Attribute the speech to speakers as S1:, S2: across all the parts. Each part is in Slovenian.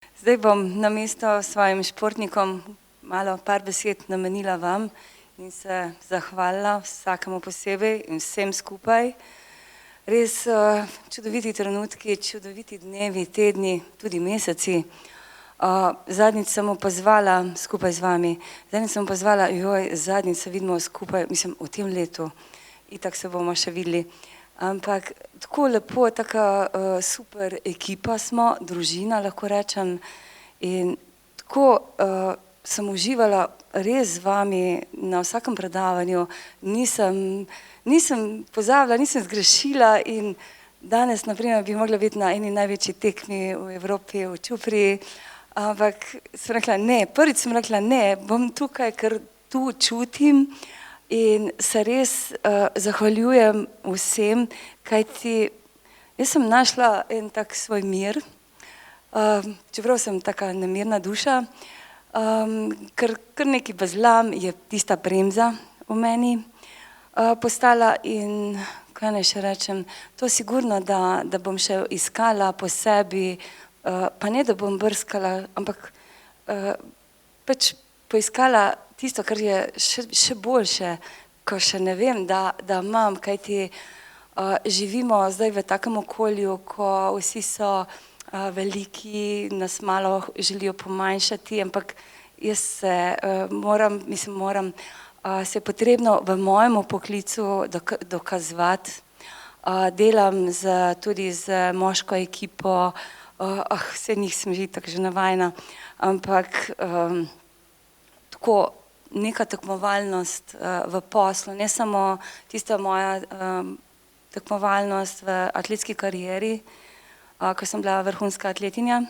S1: Zdaj bom namesto svojim športnikom par besed namenila vam in se zahvalila vsakemu posebej in vsem skupaj. Res čudoviti trenutki, čudoviti dnevi, tedni, tudi meseci. Zadnjič sem opazovala skupaj z vami, zadnjič se vidimo skupaj, mislim, v tem letu. Itak se bomo še videli. Ampak tako lepo, taka super ekipa smo, družina, lahko rečem. In tako sem uživala res z vami na vsakem predavanju. Nisem pozabila, nisem zgrešila in danes, na primer, bi mogla biti na eni največji tekmi v Evropi, v Čupriji. Ampak sem rekla ne, prvič sem rekla ne, bom tukaj, ker tu čutim. In se res zahvaljujem vsem, kajti jaz sem našla en tak svoj mir, čeprav sem taka nemirna duša, kar nekaj bezlam je tista bremza v meni postala in kaj naj še rečem, to sigurno, da bom še iskala po sebi, pa ne, da bom brskala, ampak pač poiskala tisto, kar je še boljše, ko še ne vem, da imam, kajti živimo zdaj v takem okolju, ko vsi so veliki, nas malo želijo pomanjšati, ampak jaz se moram, se je potrebno v mojem poklicu dokazovati. Delam tudi z moško ekipo, vse njih sem že itak že navajena, ampak tako neka tekmovalnost v poslu, ne samo tista moja tekmovalnost v atletski karieri, ko sem bila vrhunska atletinja,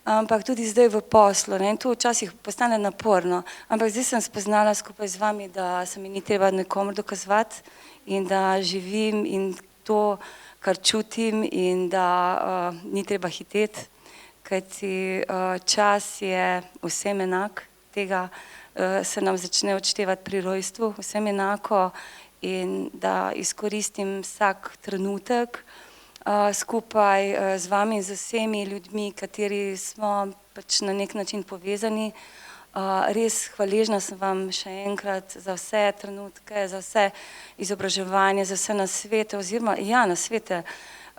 S1: ampak tudi zdaj v poslu, ne, in to včasih postane naporno, ampak zdaj sem spoznala skupaj z vami, da se mi ni treba nikomur dokazovati in da živim in to, kar čutim in da ni treba hiteti, kajti čas je vsem enak, tega se nam začne odštevati pri rojstvu, vsem enako in da izkoristim vsak trenutek skupaj z vami in z vsemi ljudmi, kateri smo pač na nek način povezani. Res hvaležna sem vam še enkrat za vse trenutke, za vse izobraževanje, za vse nasvete oziroma nasvete.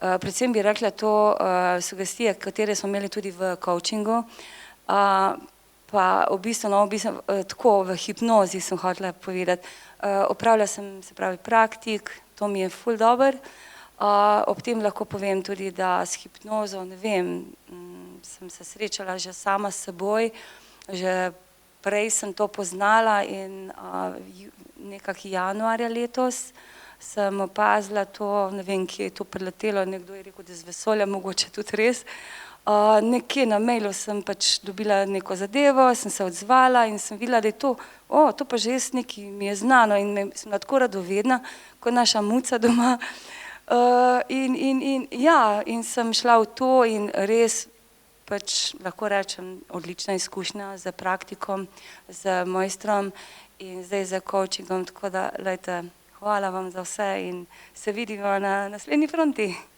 S1: Predvsem bi rekla to sugestije, katere smo imeli tudi v coachingu, pa v bistvu tako v hipnozi sem hotela povedati. Opravila sem, se pravi, praktik, to mi je ful dobro. Ob tem lahko povem tudi, da s hipnozo, ne vem, sem se srečala že sama s seboj, že prej sem to poznala in nekako januarja letos sem opazila to, ne vem, kje je to priletelo, nekdo je rekel, da z vesolja, mogoče tudi res. Nekje na mailu sem pač dobila neko zadevo, sem se odzvala in sem videla, da je to, to pa že res nekaj mi je znano in sem bila tako radovedna, kot naša Muca doma. In sem šla v to in res pač lahko rečem odlična izkušnja z praktikom, z mojstrom in zdaj z coachingom, tako da, glejte, hvala vam za vse in se vidimo na naslednji fronti.